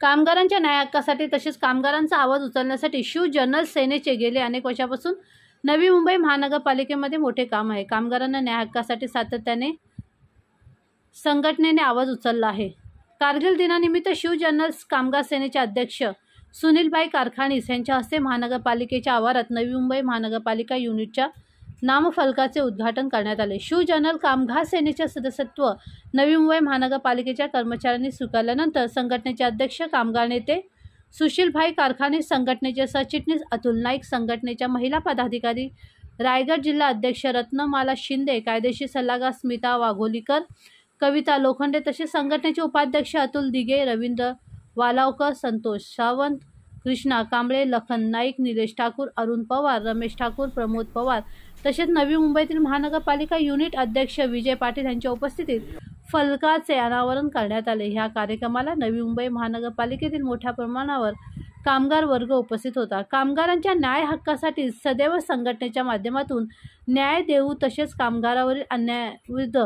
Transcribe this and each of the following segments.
कामगारांच्या न्याय हक्कासाठी तसेच कामगारांचा आवाज उचलण्यासाठी शिवजनरल सेनेचे गेले अनेक वर्षापासून नवी मुंबई महानगरपालिकेमध्ये मोठे काम आहे। कामगारांना न्याय हक्कासाठी सातत्याने संघटनेने आवाज उचलला आहे। कारगिल दिनानिमित्त शिवजनरल कामगार सेनेचे अध्यक्ष सुनीलभाई कारखानीस यांच्या हस्ते महानगरपालिकेच्या आवारात नवी मुंबई महानगरपालिका युनिटच्या नामफलकाचे उद्घाटन करण्यात आले। शिवजनरल कामगार सेनेचे सदस्यत्व नवी मुंबई महानगरपालिकेच्या कर्मचाऱ्यांनी स्वीकारल्यानंतर संघटनेचे अध्यक्ष कामगार नेते सुशीलभाई कारखानीस, संघटनेचे सरचिटणीस अतुल नाईक, संघटनेच्या महिला पदाधिकारी रायगड जिल्हा अध्यक्ष रत्नमाला शिंदे, कायदेशीर सल्लागार स्मिता वाघोलीकर, कविता लोखंडे तसेच संघटनेचे उपाध्यक्ष अतुल दिघे, रवींद्र वालावकर, संतोष सावंत, कृष्णा कांबळे, लखन नाईक, निलेश ठाकूर, अरुण पवार, रमेश ठाकूर, प्रमोद पवार तसेच नवी मुंबईतील महानगरपालिका युनिट अध्यक्ष विजय पाटील यांच्या उपस्थितीत फलकाचे अनावरण करण्यात आले। ह्या कार्यक्रमाला नवी मुंबई महानगरपालिकेतील मोठ्या प्रमाणावर कामगार वर्ग उपस्थित होता। कामगारांच्या न्याय हक्कासाठी सदैव संघटनेच्या माध्यमातून न्याय देऊ तसेच कामगारावरील अन्यायाविरुद्ध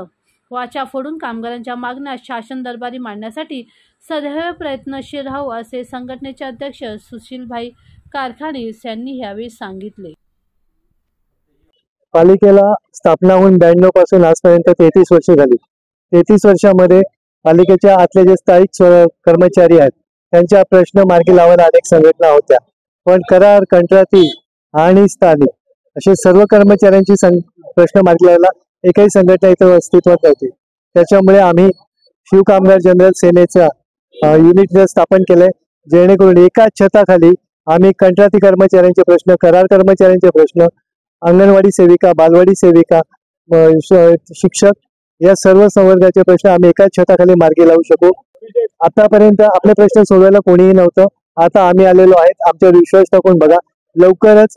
वाचा फोडून कामगारांच्या मागण्या शासन दरबारी मांडण्यासाठी सदैव प्रयत्नशील राहू असे संघटनेचे अध्यक्ष सुशीलभाई कारखानीस यांनी यावेळी सांगितले। पालिकेला स्थापना होऊन 92 पासून आजपर्यंत 33 वर्षे झाली। 33 वर्षामध्ये पालिकेच्या आतले जे स्थायिक कर्मचारी आहेत त्यांच्या प्रश्न मार्गी लावायला अनेक संघटना होत्या, पण करार, कंत्राटी आणि स्थानिक असे सर्व कर्मचाऱ्यांची प्रश्न मार्गी लावायला एकही संघटना इथे अस्तित्वात नव्हती। त्याच्यामुळे आम्ही शिवकामगार जनरल सेनेचा युनिट स्थापन केले, जेणेकरून एकाच छताखाली आम्ही कंत्राटी कर्मचाऱ्यांचे प्रश्न, करार कर्मचाऱ्यांचे प्रश्न, अंगणवाडी सेविका, बालवाडी सेविका, शिक्षक या सर्व संवर्गाचे प्रश्न आम्ही एकाच छताखाली मार्गी लावू शकू। आतापर्यंत आपले प्रश्न सोडवायला कोणीही नव्हतं, आता आम्ही आलेलो आहेत। आमच्यावर विश्वास टाकून बघा, लवकरच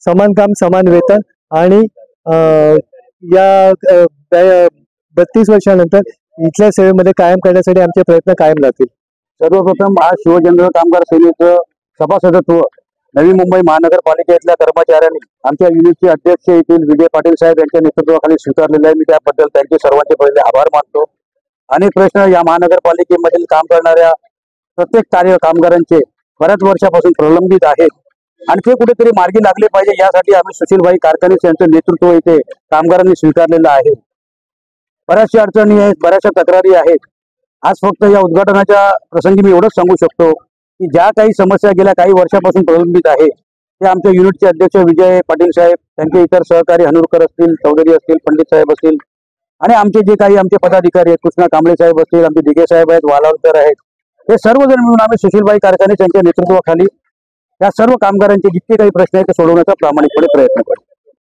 समान काम समान वेतन आणि या 32 वर्षानंतर इथल्या सेवेमध्ये कायम करण्यासाठी आमचे प्रयत्न कायम राहतील। सर्वप्रथम आज शिवजनरल कामगार सेनेचं सभासदत्व नवी मुंबई महानगरपालिकेतल्या कर्मचाऱ्यांनी आमच्या युनिटचे अध्यक्ष येथील विजय पाटील साहेब यांच्या नेतृत्वाखाली स्वीकारलेले आहे। मी त्याबद्दल त्यांचे सर्वांचे पहिले आभार मानतो। अनेक प्रश्न या महानगरपालिकेमधील काम करणाऱ्या प्रत्येक कामगारांचे बऱ्याच वर्षापासून प्रलंबित आहेत आणि ते कुठेतरी मार्गी लागले पाहिजे, यासाठी आम्ही सुशीलभाई कारखानीस यांचं नेतृत्व इथे कामगारांनी स्वीकारलेलं आहे। बऱ्याचशा अडचणी आहेत, बऱ्याचशा तक्रारी आहेत। आज फक्त या उद्घाटनाच्या प्रसंगी मी एवढंच सांगू शकतो की ज्या काही समस्या गेल्या काही वर्षापासून प्रलंबित आहे ते आमच्या युनिटचे अध्यक्ष विजय पाटील साहेब, त्यांचे इतर सहकारी हनुरकर असतील, चौधरी असतील, पंडित साहेब असतील आणि आमचे जे काही आमचे पदाधिकारी आहेत, कृष्णा कांबळे साहेब असतील, आमचे दिघे साहेब आहेत, वालावकर आहेत, हे सर्वजण मिळून आम्ही सुशीलभाई कारखानीस यांच्या नेतृत्वाखाली या सर्व कामगारांचे जितके काही प्रश्न आहेत ते सोडवण्याचा प्रामाणिकपणे प्रयत्न करू।